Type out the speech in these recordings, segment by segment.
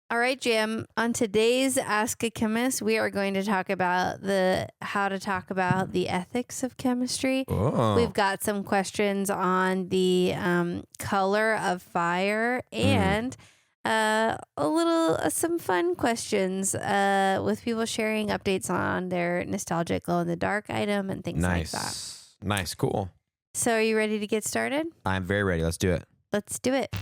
All right, Jim. On today's Ask a Chemist, we are going to talk about how to talk about the ethics of chemistry. Oh. We've got some questions on the color of fire and some fun questions with people sharing updates on their nostalgic glow in the dark item and things like that. Nice. Cool. So, are you ready to get started? I'm very ready. Let's do it. Let's do it.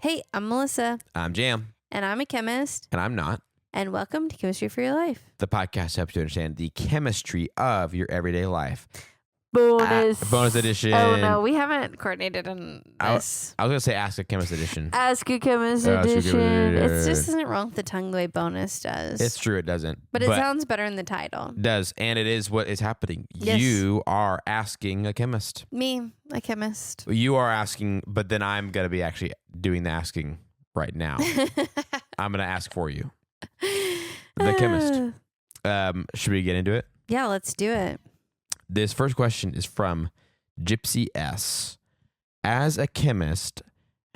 Hey, I'm Melissa. I'm Jam. And I'm a chemist. And I'm not. And welcome to Chemistry for Your Life. The podcast helps you understand the chemistry of your everyday life. Bonus edition. Oh, no. We haven't coordinated on this. I was going to say Ask a Chemist edition. Ask a Chemist edition. It just isn't wrong with the tongue the way bonus does. It's true. It doesn't. But it sounds better in the title. It does. And it is what is happening. Yes. You are asking a chemist. Me, a chemist. You are asking, but then I'm going to be actually doing the asking right now. I'm going to ask for you. The chemist. Should we get into it? Yeah, let's do it. This first question is from Gypsy S. As a chemist,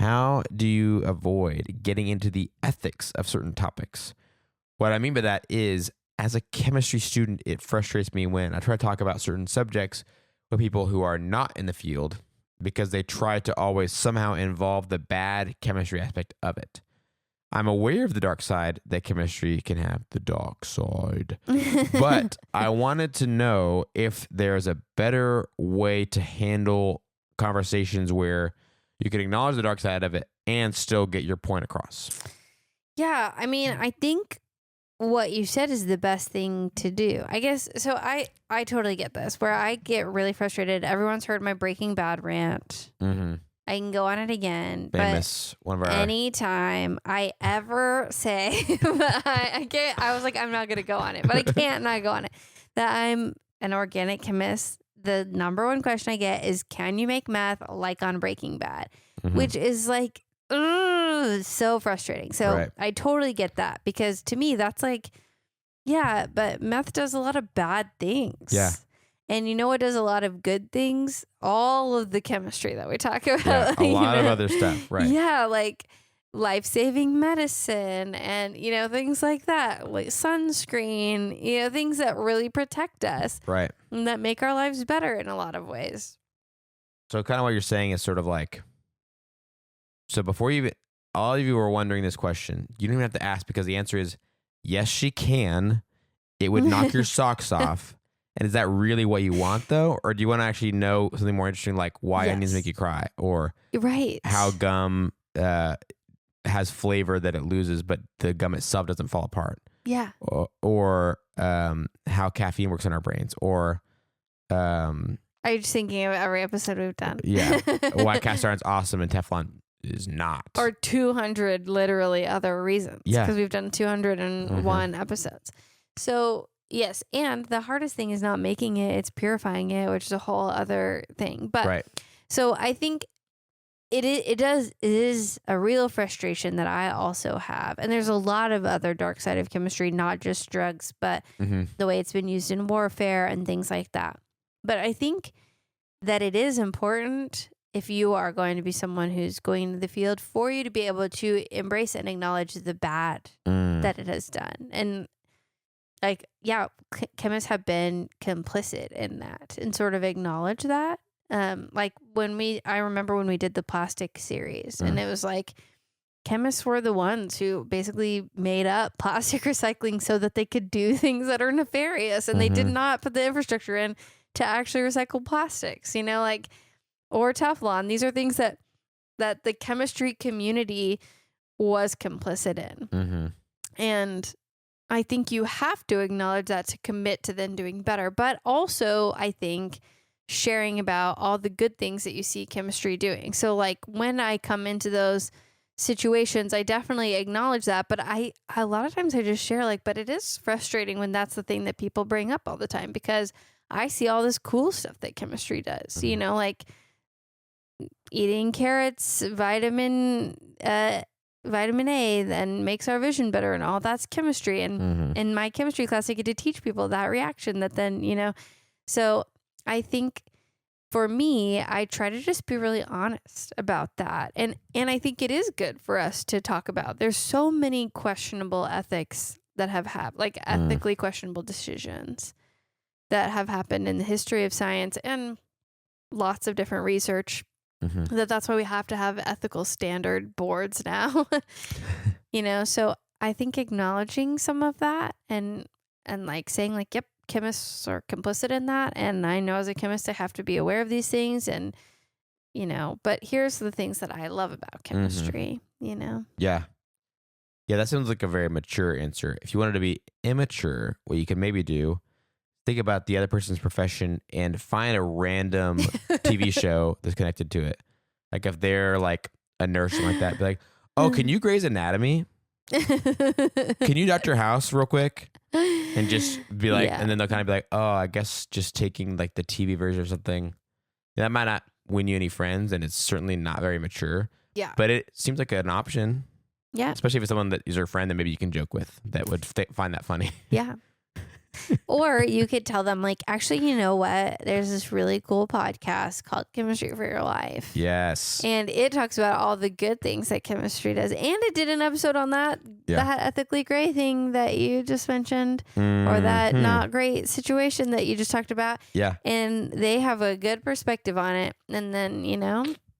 how do you avoid getting into the ethics of certain topics? What I mean by that is, as a chemistry student, it frustrates me when I try to talk about certain subjects with people who are not in the field because they try to always somehow involve the bad chemistry aspect of it. I'm aware of the dark side that chemistry can have the dark side, but I wanted to know if there's a better way to handle conversations where you can acknowledge the dark side of it and still get your point across. Yeah, I mean, I think what you said is the best thing to do. I guess, so I totally get this, where I get really frustrated. Everyone's heard my Breaking Bad rant. Mm-hmm. I can go on it again. Famous. One of our. Anytime I ever say, I can't, I was like, I'm not going to go on it, but I can't not go on it, that I'm an organic chemist. The number one question I get is, can you make meth like on Breaking Bad? Mm-hmm. Which is like, so frustrating. So Right. I totally get that, because to me, that's like, yeah, but meth does a lot of bad things. Yeah. And you know what does a lot of good things? All of the chemistry that we talk about. Yeah, a lot of other stuff, right? Yeah, like life-saving medicine and, things like that, like sunscreen, things that really protect us. Right. And that make our lives better in a lot of ways. So kind of what you're saying is sort of like, so before you even, all of you were wondering this question, you don't even have to ask, because the answer is, yes, she can. It would knock your socks off. And is that really what you want, though? Or do you want to actually know something more interesting, like why onions make you cry? Or how gum has flavor that it loses, but the gum itself doesn't fall apart? Yeah. Or how caffeine works in our brains? Or... are you just thinking of every episode we've done? Yeah. Why cast iron's awesome and Teflon is not. Or 200 literally other reasons. Yeah. Because we've done 201 episodes. So... yes, and the hardest thing is not making it, it's purifying it, which is a whole other thing. But right. So I think it is a real frustration that I also have. And there's a lot of other dark side of chemistry, not just drugs, but the way it's been used in warfare and things like that. But I think that it is important, if you are going to be someone who's going into the field, for you to be able to embrace and acknowledge the bad that it has done. And like, yeah, chemists have been complicit in that, and sort of acknowledge that. Like I remember when we did the plastic series, and it was like, chemists were the ones who basically made up plastic recycling so that they could do things that are nefarious, and they did not put the infrastructure in to actually recycle plastics, or Teflon. These are things that the chemistry community was complicit in. And I think you have to acknowledge that to commit to then doing better. But also, I think sharing about all the good things that you see chemistry doing. So like when I come into those situations, I definitely acknowledge that. But a lot of times I just share but it is frustrating when that's the thing that people bring up all the time, because I see all this cool stuff that chemistry does, like eating carrots, vitamin A then makes our vision better, and all that's chemistry. And in my chemistry class, I get to teach people that reaction that then, So I think for me, I try to just be really honest about that. And I think it is good for us to talk about. There's so many questionable ethics that have like ethically questionable decisions that have happened in the history of science and lots of different research. That's why we have to have ethical standard boards now. So I think acknowledging some of that and like saying like, yep, chemists are complicit in that. And I know as a chemist, I have to be aware of these things. And, but here's the things that I love about chemistry, Yeah. Yeah, that sounds like a very mature answer. If you wanted to be immature, what you can maybe do, think about the other person's profession and find a random TV show that's connected to it. Like if they're like a nurse or like that, be like, oh, can you Grey's Anatomy? Can you Dr. House real quick? And just be like, and then they'll kind of be like, oh, I guess just taking like the TV version or something. That might not win you any friends, and it's certainly not very mature. Yeah. But it seems like an option. Yeah. Especially if it's someone that is your friend that maybe you can joke with that would find that funny. Yeah. Or you could tell them like, actually, you know what? There's this really cool podcast called Chemistry for Your Life. Yes. And it talks about all the good things that chemistry does. And it did an episode on that ethically gray thing that you just mentioned, or that not great situation that you just talked about. Yeah. And they have a good perspective on it. And then,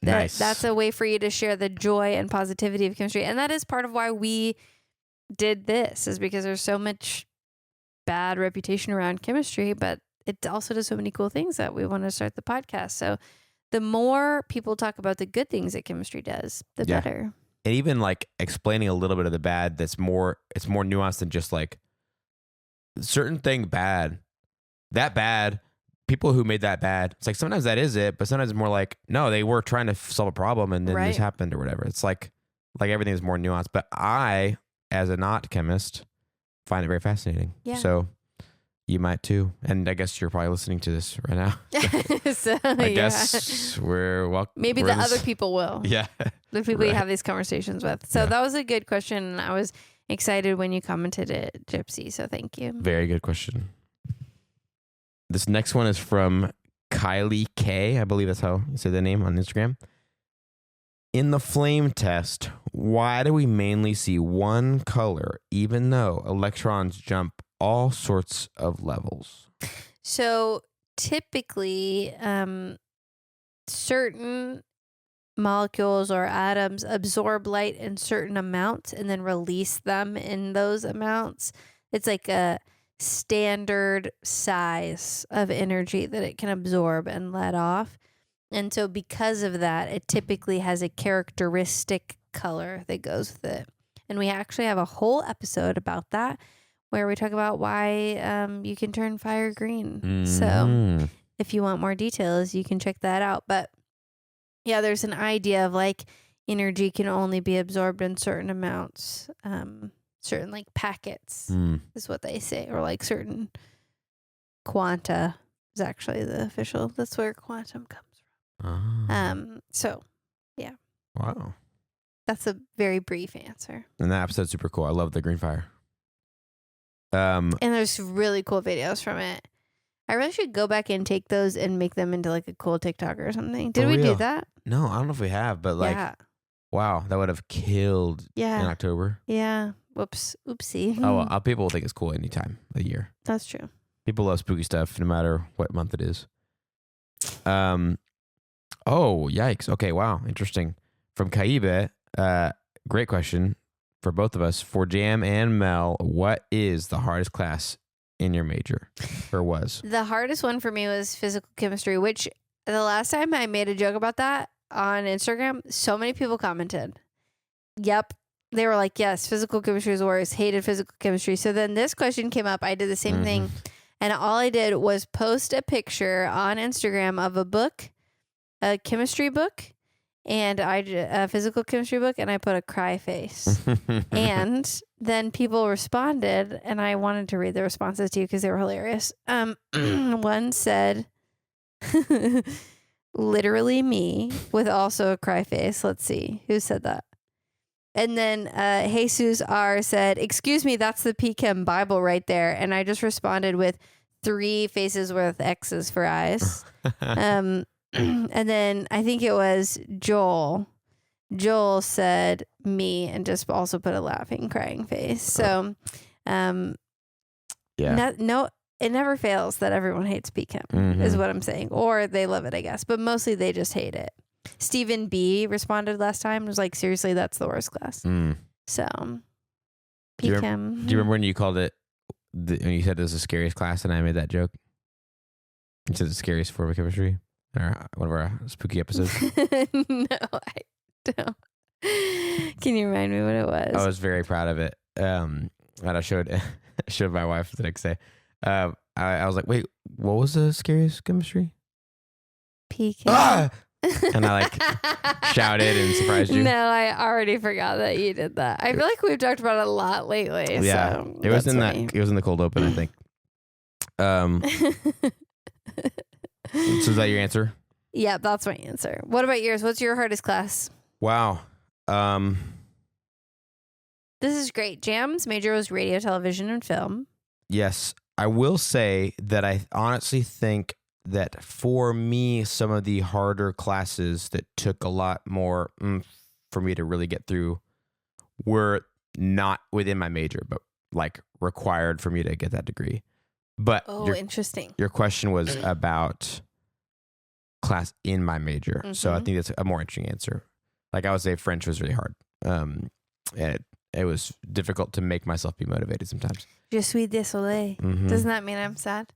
nice. That's a way for you to share the joy and positivity of chemistry. And that is part of why we did this, is because there's so much bad reputation around chemistry, but it also does so many cool things that we want to start the podcast. So the more people talk about the good things that chemistry does, the better. And even like explaining a little bit of the bad, it's more nuanced than just like certain thing bad, that bad, people who made that bad. It's like sometimes that is it, but sometimes it's more like, no, they were trying to solve a problem and then this happened or whatever. It's like everything is more nuanced. But I, as a not chemist, find it very fascinating. Yeah. So you might too. And I guess you're probably listening to this right now. So, I guess we're welcome. Maybe the other people will. Yeah. The people you have these conversations with. So that was a good question. I was excited when you commented it, Gypsy. So thank you. Very good question. This next one is from Kylie K. I believe that's how you say the name on Instagram. In the flame test, why do we mainly see one color, even though electrons jump all sorts of levels? So typically, certain molecules or atoms absorb light in certain amounts and then release them in those amounts. It's like a standard size of energy that it can absorb and let off. And so because of that, it typically has a characteristic color that goes with it. And we actually have a whole episode about that where we talk about why you can turn fire green. So if you want more details, you can check that out. But yeah, there's an idea of like energy can only be absorbed in certain amounts, certain like packets is what they say, or like certain quanta is actually the official. That's where quantum comes. So yeah. Wow. That's a very brief answer. And that episode's super cool. I love the green fire. And there's really cool videos from it. I really should go back and take those and make them into like a cool TikTok or something. Did we do that? No, I don't know if we have, but like, wow, that would have killed in October. Yeah. Whoops. Oopsie. Oh, well, people will think it's cool anytime of the year. That's true. People love spooky stuff no matter what month it is. Oh, yikes. Okay, wow. Interesting. From Kaibe, great question for both of us. For Jam and Mel, what is the hardest class in your major, or was? The hardest one for me was physical chemistry, which the last time I made a joke about that on Instagram, so many people commented. Yep. They were like, yes, physical chemistry is worse. Hated physical chemistry. So then this question came up. I did the same thing. And all I did was post a picture on Instagram of a book, a chemistry book, and a physical chemistry book, and I put a cry face. And then people responded, and I wanted to read the responses to you because they were hilarious. One said, literally me, with also a cry face. Let's see. Who said that? And then Jesus R said, excuse me, that's the PChem Bible right there. And I just responded with, 3 faces with X's for eyes. And then I think it was Joel. Joel said me and just also put a laughing, crying face. So, no, it never fails that everyone hates PChem is what I'm saying. Or they love it, I guess. But mostly they just hate it. Stephen B responded last time and was like, seriously, that's the worst class. So, PChem. Do you remember when you called it, when you said it was the scariest class and I made that joke? You said the scariest form of chemistry? Or one of our spooky episodes? No, I don't. Can you remind me what it was? I was very proud of it. And I showed my wife the next day. I was like, wait, what was the scariest chemistry? PChem. Ah! And I like shouted and surprised you. No, I already forgot that you did that. I feel like we've talked about it a lot lately. Yeah, so it was in funny. It was in the cold open, I think. So is that your answer? Yeah, that's my answer. What about yours? What's your hardest class? Wow. This is great. Jam's major was radio, television, and film. Yes, I will say that I honestly think that for me, some of the harder classes that took a lot more for me to really get through were not within my major, but like required for me to get that degree. But interesting. Your question was about class in my major. So I think that's a more interesting answer. Like I would say French was really hard. It was difficult to make myself be motivated sometimes. Je suis désolé. Doesn't that mean I'm sad?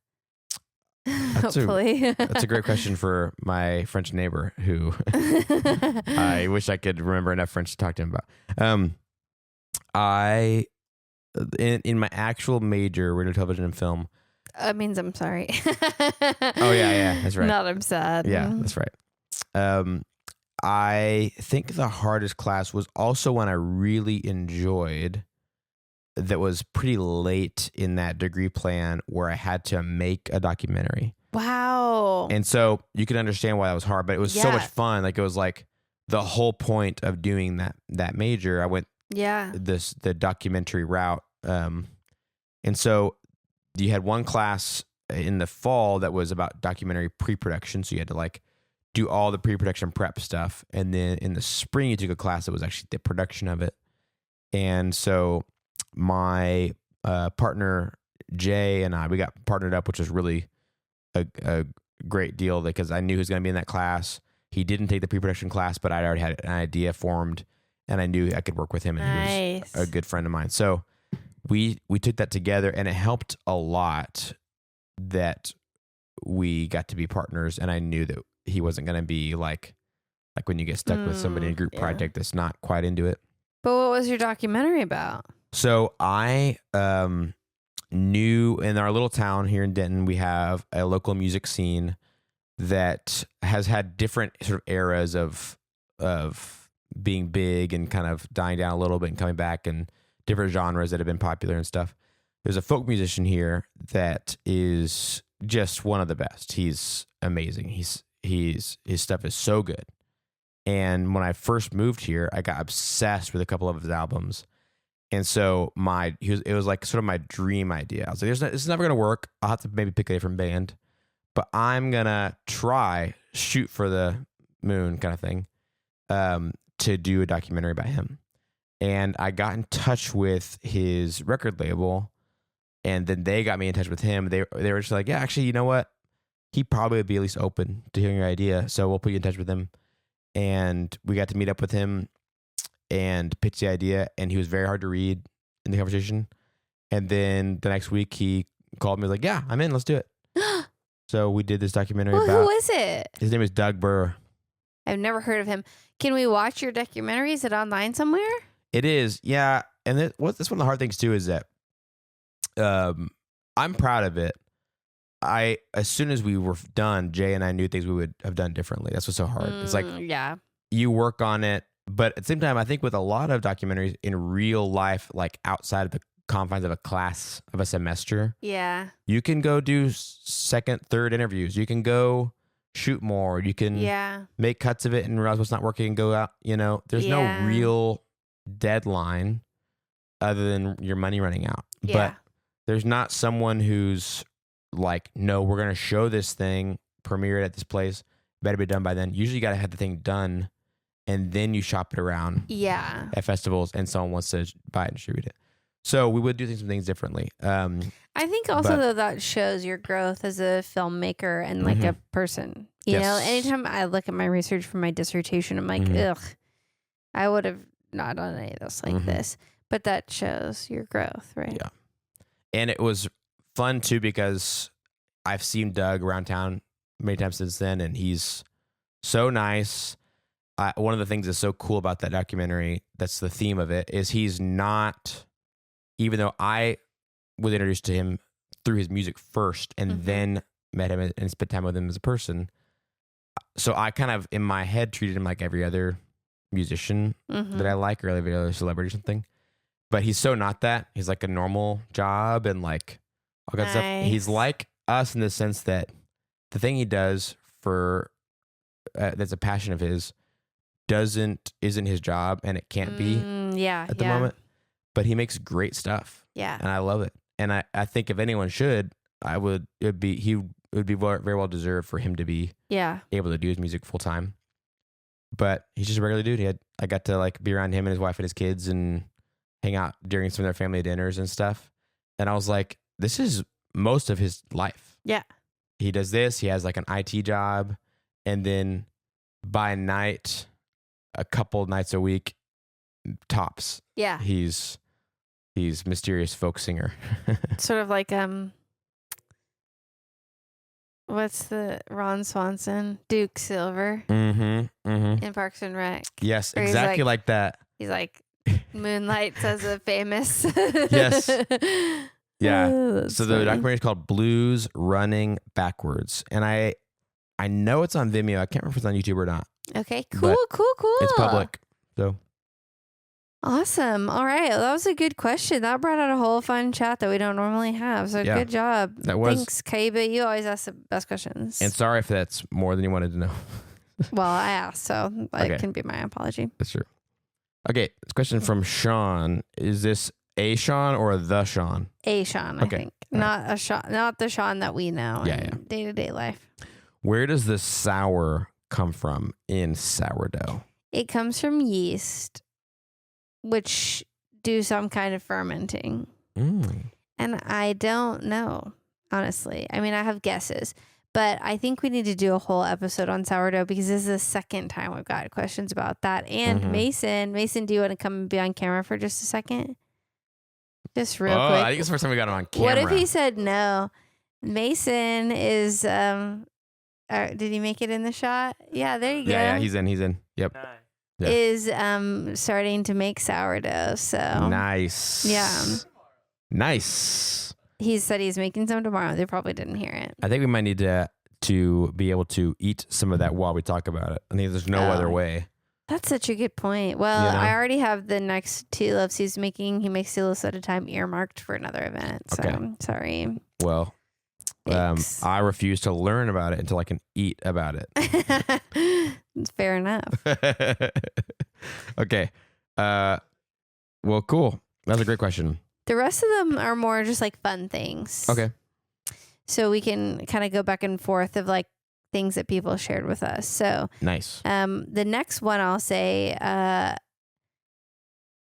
Hopefully. That's a great question for my French neighbor who I wish I could remember enough French to talk to him about. In my actual major, radio, television, and film. Means I'm sorry. Oh, yeah. That's right. Not I'm sad. Yeah, that's right. I think the hardest class was also one I really enjoyed that was pretty late in that degree plan where I had to make a documentary. Wow. And so you can understand why that was hard, but it was so much fun. Like it was like the whole point of doing that major. I went the documentary route. And so you had one class in the fall that was about documentary pre-production. So you had to like do all the pre-production prep stuff. And then in the spring, you took a class that was actually the production of it. And so my partner, Jay, and we got partnered up, which was really a great deal because I knew he was going to be in that class. He didn't take the pre-production class, but I already had an idea formed and I knew I could work with him. And he was a good friend of mine. So we took that together and it helped a lot that we got to be partners. And I knew that he wasn't going to be like when you get stuck with somebody in a group project that's not quite into it. But what was your documentary about? So I knew in our little town here in Denton, we have a local music scene that has had different sort of eras of being big and kind of dying down a little bit and coming back, and different genres that have been popular and stuff. There's a folk musician here that is just one of the best. He's amazing. His stuff is so good. And when I first moved here, I got obsessed with a couple of his albums. And so it was like sort of my dream idea. I was like, this is never going to work. I'll have to maybe pick a different band, but I'm going to shoot for the moon kind of thing, to do a documentary about him. And I got in touch with his record label, and then they got me in touch with him. They were just like, yeah, actually, you know what? He probably would be at least open to hearing your idea. So we'll put you in touch with him. And we got to meet up with him and pitch the idea. And he was very hard to read in the conversation. And then the next week he called me, was like, yeah, I'm in, let's do it. So we did this documentary about. Who is it? His name is Doug Burr. I've never heard of him. Can we watch your documentary? Is it online somewhere? It is. Yeah. And that's one of the hard things too, is that I'm proud of it. As soon as we were done, Jay and I knew things we would have done differently. That's what's so hard. It's like, you work on it, but at the same time, I think with a lot of documentaries in real life, like outside of the confines of a class of a semester, you can go do second, third interviews. You can go shoot more. You can make cuts of it and realize what's not working and go out. There's no real deadline other than your money running out. But there's not someone who's like, no, we're going to show this thing, premiere it at this place, better be done by then. Usually you got to have the thing done and then you shop it around at festivals and someone wants to buy it and distribute it. So we would do some things differently. I think also though that shows your growth as a filmmaker and like a person. You know, anytime I look at my research for my dissertation, I'm like, ugh, I would have not done any of this like this. But that shows your growth, right? Yeah. And it was fun too because I've seen Doug around town many times since then, and he's so nice. One of the things that's so cool about that documentary, that's the theme of it, is he's not, even though I was introduced to him through his music first and then met him and spent time with him as a person. So I kind of, in my head, treated him like every other musician that I like or every other celebrity or something. But he's so not that. He's like a normal job and like all that stuff. He's like us in the sense that the thing he does for, that's a passion of his, isn't his job and it can't be at the moment. But he makes great stuff. Yeah. And I love it. And I think if anyone should, he would be very well deserved for him to be able to do his music full time. But he's just a regular dude. I got to like be around him and his wife and his kids and hang out during some of their family dinners and stuff. And I was like, this is most of his life. Yeah. He does this. He has like an IT job. And then by night, a couple nights a week, tops. Yeah. He's mysterious folk singer. Sort of like what's the Ron Swanson, Duke Silver in Parks and Rec. Yes, exactly like that. He's like moonlights as a famous. Yes. Yeah. So the documentary is called Blues Running Backwards, and I know it's on Vimeo. I can't remember if it's on YouTube or not. Okay. Cool. It's public. So. Awesome. All right. Well, that was a good question. That brought out a whole fun chat that we don't normally have. So good job. Thanks, Kaiba. You always ask the best questions. And sorry if that's more than you wanted to know. Well, I asked, so it can be my apology. That's true. Okay. This question from Sean. Is this a Sean or the Sean? A Sean, I think. Not a Sean, not the Sean that we know in day-to-day life. Where does the sour come from in sourdough? It comes from yeast, which do some kind of fermenting. And I don't know, honestly. I mean, I have guesses, but I think we need to do a whole episode on sourdough because this is the second time we've got questions about that. And Mason, do you want to come and be on camera for just a second? Just real quick. I think it's the first time we got him on camera. What if he said no? Mason is, did he make it in the shot? Yeah, there you go. Yeah, he's in. Yep. Yeah. Is starting to make sourdough. So nice. Yeah. Nice. He said he's making some tomorrow. They probably didn't hear it. I think we might need to be able to eat some of that while we talk about it. I think there's no other way. That's such a good point. Well, I already have the next 2 loaves he's making. He makes 2 loaves at a time earmarked for another event. So I'm sorry. Well, I refuse to learn about it until I can eat about it. It's fair enough. Okay. Well, cool. That's a great question. The rest of them are more just like fun things. Okay. So we can kind of go back and forth of like things that people shared with us. So nice. The next one I'll say,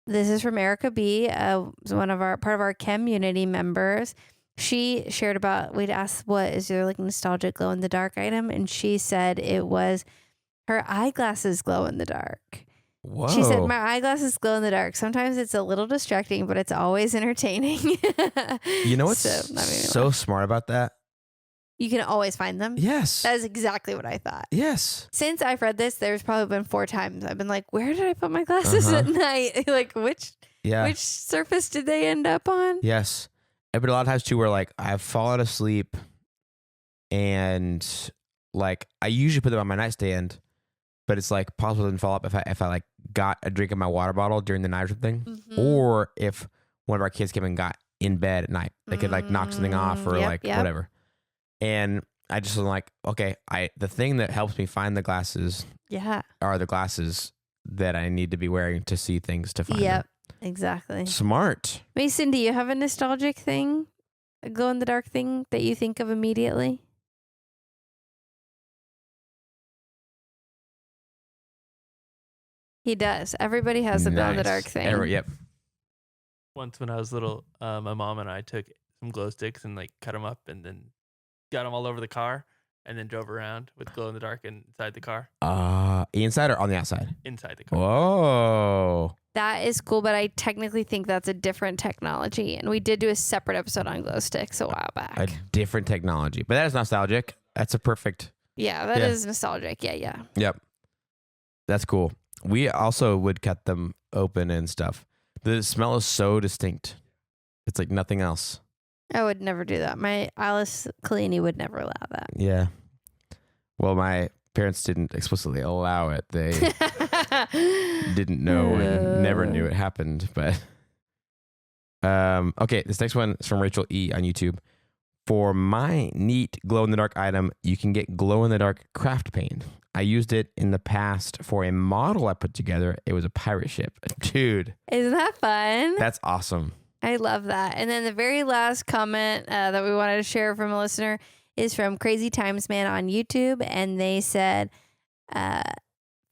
this is from Erica B, part of our community members. She shared about, we'd asked, what is your like nostalgic glow in the dark item? And she said it was her eyeglasses glow in the dark. Whoa. She said, my eyeglasses glow in the dark. Sometimes it's a little distracting, but it's always entertaining. You know what's so smart about that? You can always find them. Yes. That is exactly what I thought. Yes. Since I've read this, there's probably been 4 times I've been like, where did I put my glasses at night? Like, which surface did they end up on? Yes. But a lot of times too, where like I've fallen asleep and like I usually put them on my nightstand, but it's like possible it didn't fall up if I like got a drink in my water bottle during the night or something, or if one of our kids came and got in bed at night, they could like knock something off or whatever. And I just was like, okay, the thing that helps me find the glasses are the glasses that I need to be wearing to see things to find them. Exactly. Smart. Mason, do you have a nostalgic thing glow in the dark thing that you think of immediately? He does. Everybody has a glow in the dark thing. Yep. Once when I was little, my mom and I took some glow sticks and like cut them up and then got them all over the car and then drove around with glow in the dark inside the car. Inside or on the outside? Inside the car. Whoa. That is cool, but I technically think that's a different technology. And we did do a separate episode on glow sticks a while back. A different technology. But that is nostalgic. That's a perfect. Yeah, that is nostalgic. Yeah. Yep. That's cool. We also would cut them open and stuff. The smell is so distinct. It's like nothing else. I would never do that. My Alice Collini would never allow that. Yeah. Well, my parents didn't explicitly allow it. They didn't know and never knew it happened. But okay, this next one is from Rachel E on YouTube. For my neat glow-in-the-dark item, you can get glow-in-the-dark craft paint. I used it in the past for a model I put together. It was a pirate ship. Dude. Isn't that fun? That's awesome. I love that. And then the very last comment that we wanted to share from a listener is from Crazy Times Man on YouTube. And they said,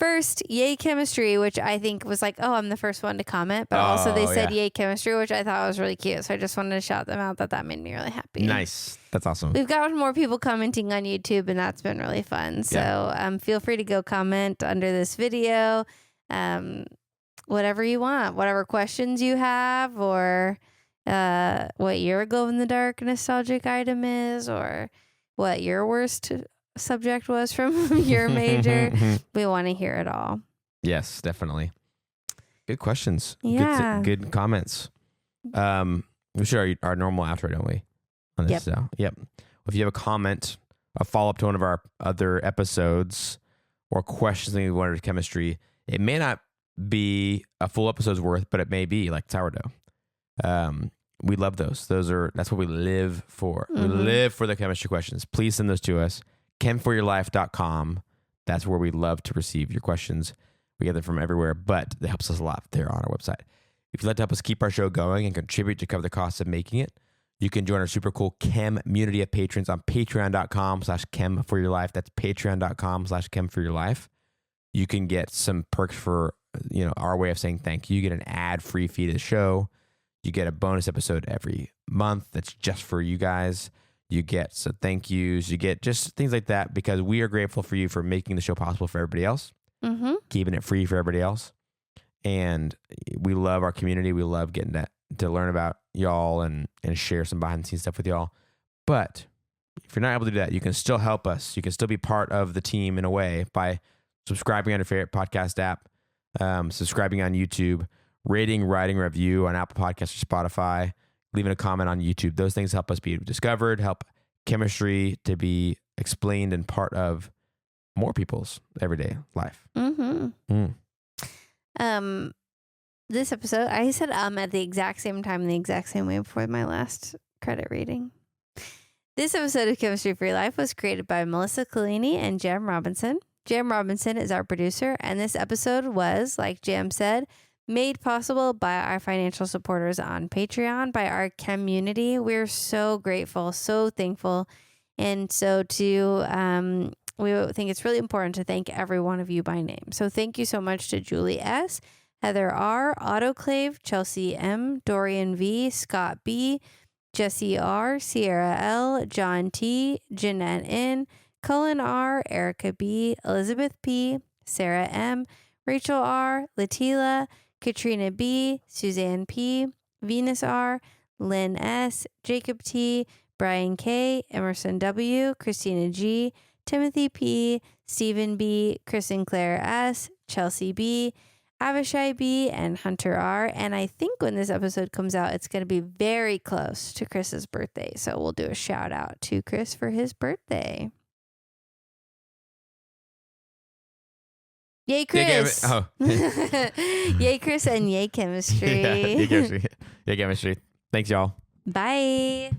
first, yay chemistry, which I think was like, oh, I'm the first one to comment. But also they said yay chemistry, which I thought was really cute. So I just wanted to shout them out that made me really happy. Nice. That's awesome. We've got more people commenting on YouTube, and that's been really fun. So feel free to go comment under this video. Whatever you want, whatever questions you have, or what your glow-in-the-dark nostalgic item is, or what your worst subject was from your major. We want to hear it all. Yes, definitely. Good questions. Yeah. Good comments. We should our normal outro, don't we? On this. Yep. Yep. If you have a comment, a follow-up to one of our other episodes, or questions that you wanted to chemistry, it may not be a full episode's worth, but it may be like sourdough. We love those. That's what we live for. We live for the chemistry questions. Please send those to us. chemforyourlife.com. That's where we love to receive your questions. We get them from everywhere, but it helps us a lot there on our website. If you'd like to help us keep our show going and contribute to cover the costs of making it, you can join our super cool Chem community of patrons on patreon.com/chemforyourlife. That's patreon.com/chemforyourlife. You can get some perks for, our way of saying thank you. You get an ad-free feed of the show. You get a bonus episode every month that's just for you guys. You get some thank yous. You get just things like that because we are grateful for you for making the show possible for everybody else, keeping it free for everybody else. And we love our community. We love getting to learn about y'all and share some behind the scenes stuff with y'all. But if you're not able to do that, you can still help us. You can still be part of the team in a way by subscribing on your favorite podcast app, subscribing on YouTube, rating, writing, review on Apple Podcasts or Spotify, leaving a comment on YouTube. Those things help us be discovered, help chemistry to be explained and part of more people's everyday life. This episode, I said at the exact same time, the exact same way before my last credit reading. This episode of Chemistry for Your Life was created by Melissa Collini and Jem Robinson. Jem Robinson is our producer, and this episode was, like Jem said, made possible by our financial supporters on Patreon, by our community. We're so grateful, so thankful. And so we think it's really important to thank every one of you by name. So thank you so much to Julie S., Heather R., Autoclave, Chelsea M., Dorian V., Scott B., Jesse R., Sierra L., John T., Jeanette N., Cullen R., Erica B., Elizabeth P., Sarah M., Rachel R., Latila, Katrina B., Suzanne P., Venus R., Lynn S., Jacob T., Brian K., Emerson W., Christina G., Timothy P., Stephen B., Kristen Claire S., Chelsea B., Avishai B., and Hunter R. And I think when this episode comes out, it's going to be very close to Chris's birthday. So we'll do a shout out to Chris for his birthday. Yay, Chris. Yay, Chris, and yay, chemistry. Yay, chemistry. Yay, chemistry. Thanks, y'all. Bye.